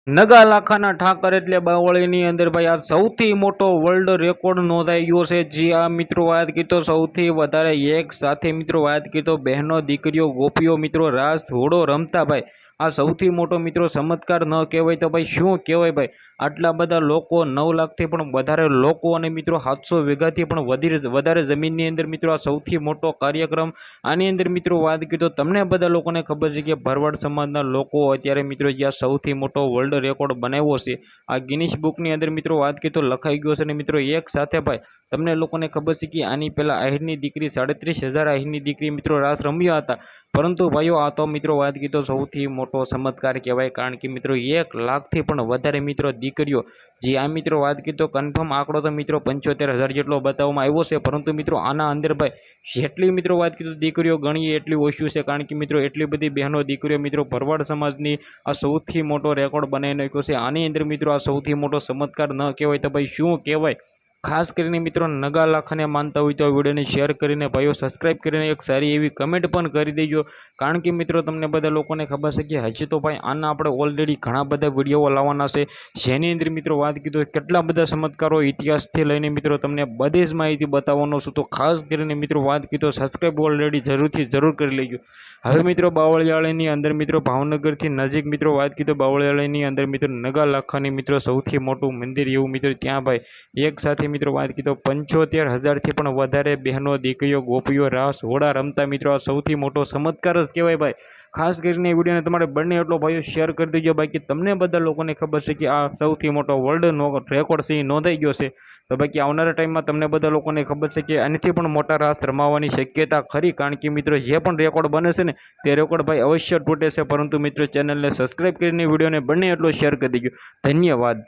નગા લાખાના ઠાકર એટલે બાવળીની અંદર ભાઈ આ સૌથી મોટો વર્લ્ડ રેકોર્ડ નોંધાઈ ગયો છે। જે આ મિત્રો વાત કીધો સૌથી વધારે એક સાથે મિત્રો વાત કીધો બહેનો દીકરીઓ ગોપીઓ મિત્રો રાસ ઘોડો રમતા ભાઈ આ સૌથી મોટો મિત્રો ચમત્કાર ન કહેવાય તો ભાઈ શું કહેવાય ભાઈ। આટલા બધા લોકો 9 લાખથી પણ વધારે લોકો અને મિત્રો 700 વીઘાથી પણ વધારે જમીનની અંદર મિત્રો આ સૌથી મોટો કાર્યક્રમ। આની અંદર મિત્રો વાત કીધો તમને બધા લોકોને ખબર છે કે ભરવાડ સમાજના લોકો અત્યારે મિત્રો જ્યાં સૌથી મોટો વર્લ્ડ રેકોર્ડ બનાવ્યો છે આ ગિનિસ બુકની અંદર મિત્રો વાત કીધો લખાઈ ગયો છે। અને મિત્રો એક સાથે ભાઈ તમને લોકોને ખબર છે કે આની પહેલા આહિરની દીકરી 37,000 આહિરની દીકરી મિત્રો રાસ રમ્યા હતા। પરંતુ ભાઈઓ આ તો મિત્રો વાત કીધો સૌથી મોટો ચમત્કાર કહેવાય। કારણ કે મિત્રો 1 લાખથી પણ વધારે મિત્રો દીકરીઓ જે આ મિત્રો વાત કીધો કન્ફર્મ આંકડો તો મિત્રો 75,000 જેટલો બતાવવામાં આવ્યો છે। પરંતુ મિત્રો આના અંદર ભાઈ જેટલી મિત્રો વાત કીધું દીકરીઓ ગણીએ એટલી ઓછું છે। કારણ કે મિત્રો એટલી બધી બહેનો દીકરીઓ મિત્રો ભરવાડ સમાજની આ સૌથી મોટો રેકોર્ડ બનાવી નાખ્યો છે। આની અંદર મિત્રો આ સૌથી મોટો ચમત્કાર ન કહેવાય તો ભાઈ શું કહેવાય। ખાસ કરીને મિત્રો નગા લાખાને માનતા હોય તો વિડીયોને શેર કરીને ભાઈઓ સબસ્ક્રાઇબ કરીને એક સારી એવી કમેન્ટ પણ કરી દેજો। કારણ કે મિત્રો તમને બધા લોકોને ખબર છે કે હજી તો ભાઈ આના આપણે ઓલરેડી ઘણા બધા વિડીયો લાવવાના છે જેની અંદર મિત્રો વાત કીધું કેટલા બધા ચમત્કારો ઇતિહાસથી લઈને મિત્રો તમને બધી જ માહિતી બતાવવાનો છું। તો ખાસ કરીને મિત્રો વાત કીધું સબસ્ક્રાઇબ ઓલરેડી જરૂર કરી લેજો। હવે મિત્રો બાવળિયાળીની અંદર મિત્રો ભાવનગરથી નજીક મિત્રો વાત કીધું બાવળિયાળીની અંદર મિત્રો નગા લાખાની મિત્રો સૌથી મોટું મંદિર એવું મિત્રો ત્યાં ભાઈ એક સાથે મિત્રો વાત કીધો 75,000થી પણ વધારે બહેનો દીકરીઓ ગોપીઓ રાસ ઘોડા રમતા મિત્રો આ સૌથી મોટો ચમત્કાર જ કહેવાય ભાઈ। ખાસ કરીને વિડીયોને તમારે બને એટલો ભાઈઓ શેર કરી દેજો। બાકી તમને બધા લોકોને ખબર છે કે આ સૌથી મોટો વર્લ્ડ રેકોર્ડ છે એ નોંધાઈ ગયો છે। તો બાકી આવનારા ટાઈમમાં તમને બધા લોકોને ખબર છે કે આનાથી પણ મોટા રાસ રમાવાની શક્યતા ખરી। કારણ કે મિત્રો જે પણ રેકોર્ડ બને છે ને તે રેકોર્ડ ભાઈ અવશ્ય તૂટે છે। પરંતુ મિત્રો ચેનલને સબસ્ક્રાઇબ કરીને વિડીયોને બને એટલો શેર કરી દેજો। ધન્યવાદ।